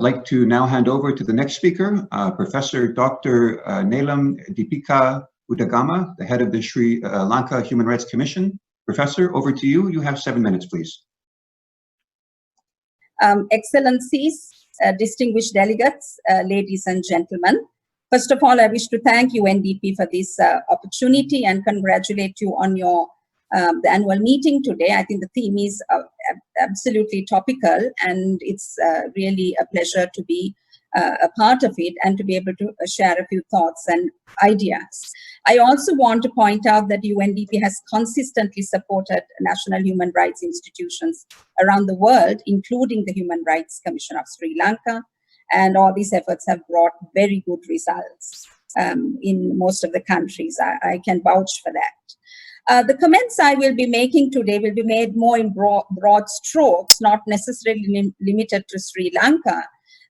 I'd like to now hand over to the next speaker, Professor Dr. Deepika Udagama, the head of the Sri Lanka Human Rights Commission. Professor, over to you. You have 7 minutes, please. Excellencies, distinguished delegates, ladies and gentlemen. First of all, I wish to thank UNDP for this opportunity and congratulate you on your the annual meeting today. I think the theme is absolutely topical, and it's really a pleasure to be a part of it and to be able to share a few thoughts and ideas. I also want to point out that UNDP has consistently supported national human rights institutions around the world, including the Human Rights Commission of Sri Lanka, and all these efforts have brought very good results in most of the countries. I can vouch for that. The comments I will be making today will be made more in broad strokes, not necessarily limited to Sri Lanka,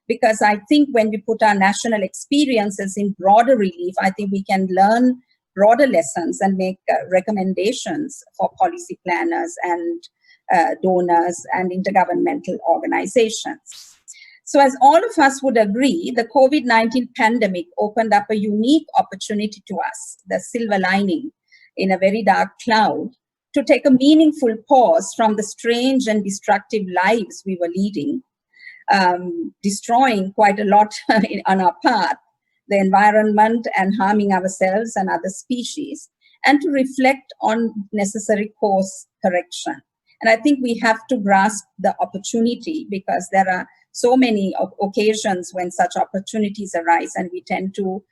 because I think when we put our national experiences in broader relief, I think we can learn broader lessons and make recommendations for policy planners and donors and intergovernmental organizations. So as all of us would agree, the COVID-19 pandemic opened up a unique opportunity to us, the silver lining in a very dark cloud, to take a meaningful pause from the strange and destructive lives we were leading, destroying quite a lot on our path, the environment, and harming ourselves and other species, and to reflect on necessary course correction. And I think we have to grasp the opportunity, because there are so many occasions when such opportunities arise and we tend to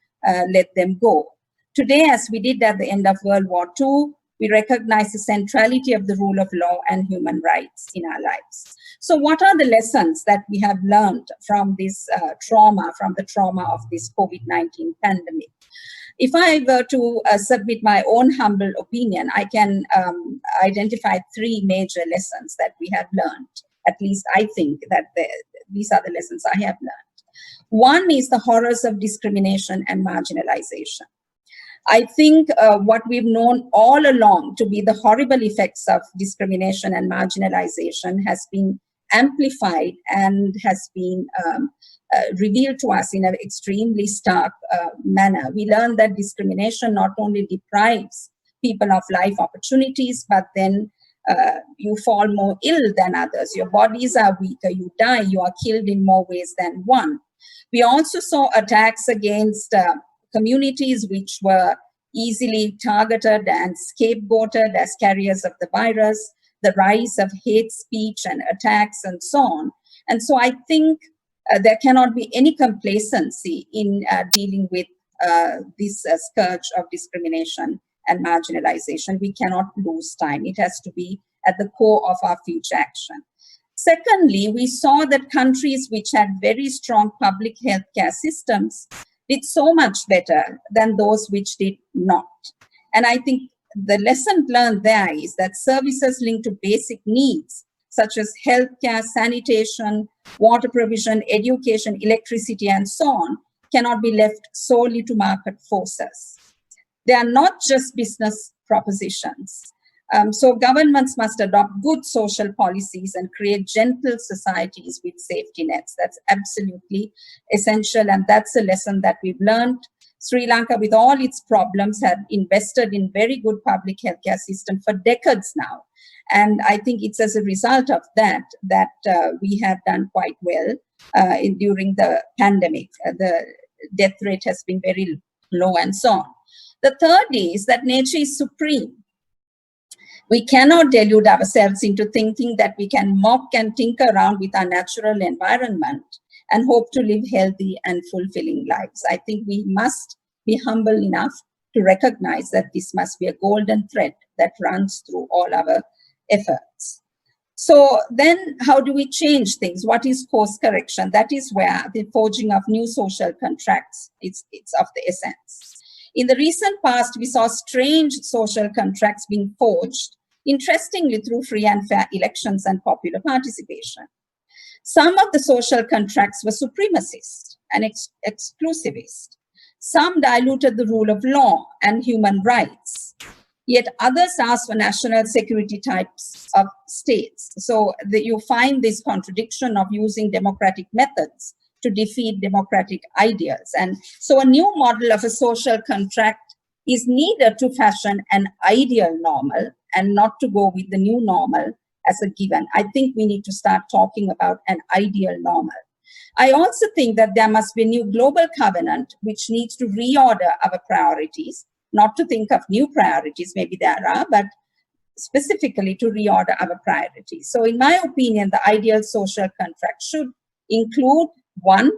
let them go. Today, as we did at the end of World War II, we recognize the centrality of the rule of law and human rights in our lives. So what are the lessons that we have learned from this trauma, from the trauma of this COVID-19 pandemic? If I were to submit my own humble opinion, I can identify 3 major lessons that we have learned. At least I think that these are the lessons I have learned. One is the horrors of discrimination and marginalization. I think what we've known all along to be the horrible effects of discrimination and marginalization has been amplified and has been revealed to us in an extremely stark manner. We learned that discrimination not only deprives people of life opportunities, but then you fall more ill than others. Your bodies are weaker, you die, you are killed in more ways than one. We also saw attacks against communities which were easily targeted and scapegoated as carriers of the virus, the rise of hate speech and attacks and so on. And so I think there cannot be any complacency in dealing with this scourge of discrimination and marginalization. We cannot lose time. It has to be at the core of our future action. Secondly, we saw that countries which had very strong public healthcare systems did so much better than those which did not. And I think the lesson learned there is that services linked to basic needs, such as healthcare, sanitation, water provision, education, electricity, and so on, cannot be left solely to market forces. They are not just business propositions. So governments must adopt good social policies and create gentle societies with safety nets. That's absolutely essential, and that's a lesson that we've learned. Sri Lanka, with all its problems, had invested in very good public healthcare system for decades now. And I think it's as a result of that we have done quite well during the pandemic. The death rate has been very low and so on. The third is that nature is supreme. We cannot delude ourselves into thinking that we can mock and tinker around with our natural environment and hope to live healthy and fulfilling lives. I think we must be humble enough to recognize that this must be a golden thread that runs through all our efforts. So then how do we change things? What is course correction? That is where the forging of new social contracts it's of the essence. In the recent past, we saw strange social contracts being forged, interestingly through free and fair elections and popular participation. Some of the social contracts were supremacist and exclusivist. Some diluted the rule of law and human rights. Yet others asked for national security types of states. So you find this contradiction of using democratic methods to defeat democratic ideals. And so a new model of a social contract is needed to fashion an ideal normal and not to go with the new normal as a given. I think we need to start talking about an ideal normal. I also think that there must be a new global covenant which needs to reorder our priorities, not to think of new priorities, maybe there are, but specifically to reorder our priorities. So in my opinion, the ideal social contract should include, one,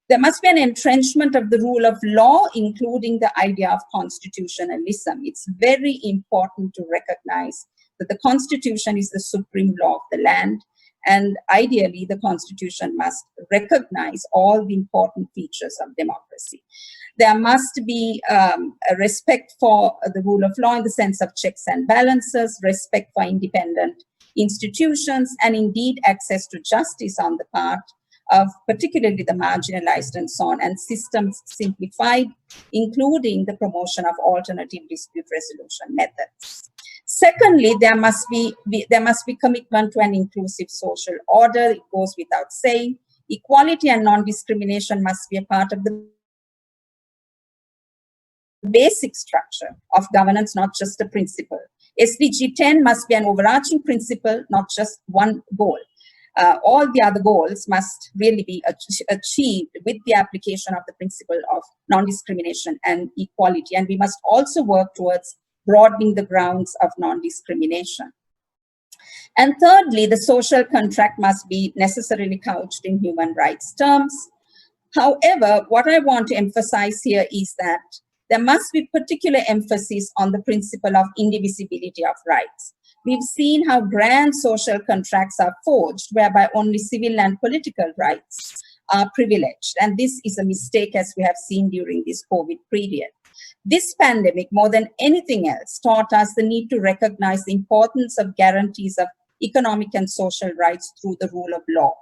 there must be an entrenchment of the rule of law, including the idea of constitutionalism. It's very important to recognize that the Constitution is the supreme law of the land, and ideally the Constitution must recognize all the important features of democracy. There must be a respect for the rule of law in the sense of checks and balances, respect for independent institutions, and indeed access to justice on the part of particularly the marginalized and so on, and systems simplified, including the promotion of alternative dispute resolution methods. Secondly, there must be commitment to an inclusive social order. It goes without saying. Equality and non-discrimination must be a part of the basic structure of governance, not just a principle. SDG 10 must be an overarching principle, not just one goal. All the other goals must really be achieved with the application of the principle of non-discrimination and equality. And we must also work towards broadening the grounds of non-discrimination. And thirdly, the social contract must be necessarily couched in human rights terms. However, what I want to emphasize here is that there must be particular emphasis on the principle of indivisibility of rights. We've seen how grand social contracts are forged, whereby only civil and political rights are privileged. And this is a mistake, as we have seen during this COVID period. This pandemic, more than anything else, taught us the need to recognize the importance of guarantees of economic and social rights through the rule of law.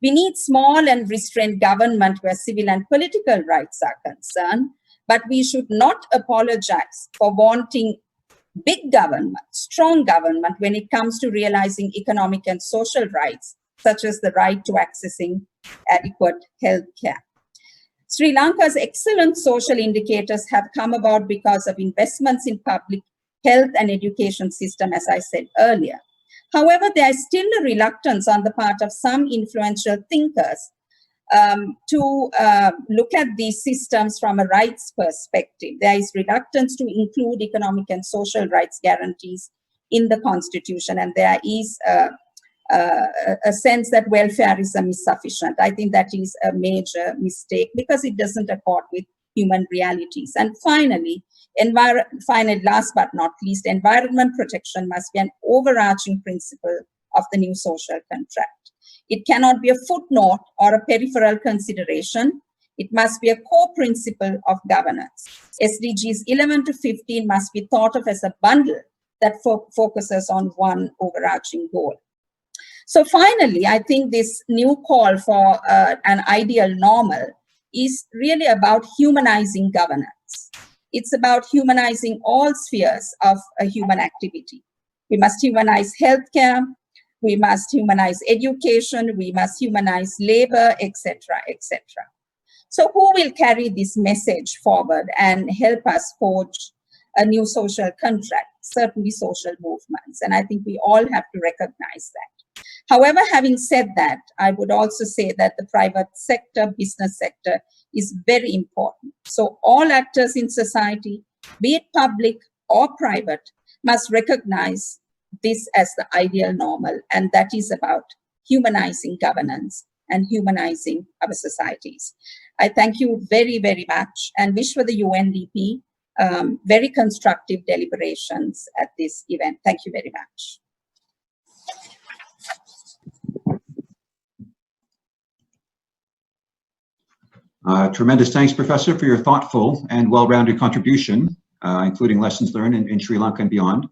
We need small and restrained government where civil and political rights are concerned, but we should not apologize for wanting big government, strong government, when it comes to realizing economic and social rights, such as the right to accessing adequate health care. Sri Lanka's excellent social indicators have come about because of investments in public health and education system, as I said earlier. However, there is still a reluctance on the part of some influential thinkers to look at these systems from a rights perspective. There is reluctance to include economic and social rights guarantees in the Constitution, and there is a sense that welfareism is sufficient. I think that is a major mistake because it doesn't accord with human realities. And finally, last but not least, environment protection must be an overarching principle of the new social contract. It cannot be a footnote or a peripheral consideration. It must be a core principle of governance. SDGs 11 to 15 must be thought of as a bundle that focuses on one overarching goal. So finally, I think this new call for an ideal normal is really about humanizing governance. It's about humanizing all spheres of human activity. We must humanize healthcare, we must humanize education, we must humanize labor, etc., etc. So who will carry this message forward and help us forge a new social contract? Certainly social movements, and I think we all have to recognize that. However, having said that, I would also say that the private sector, business sector is very important. So all actors in society, be it public or private, must recognize this as the ideal normal, and that is about humanizing governance and humanizing our societies. I thank you very, very much and wish for the UNDP very constructive deliberations at this event. Thank you very much. Tremendous thanks, Professor, for your thoughtful and well-rounded contribution, including lessons learned in Sri Lanka and beyond.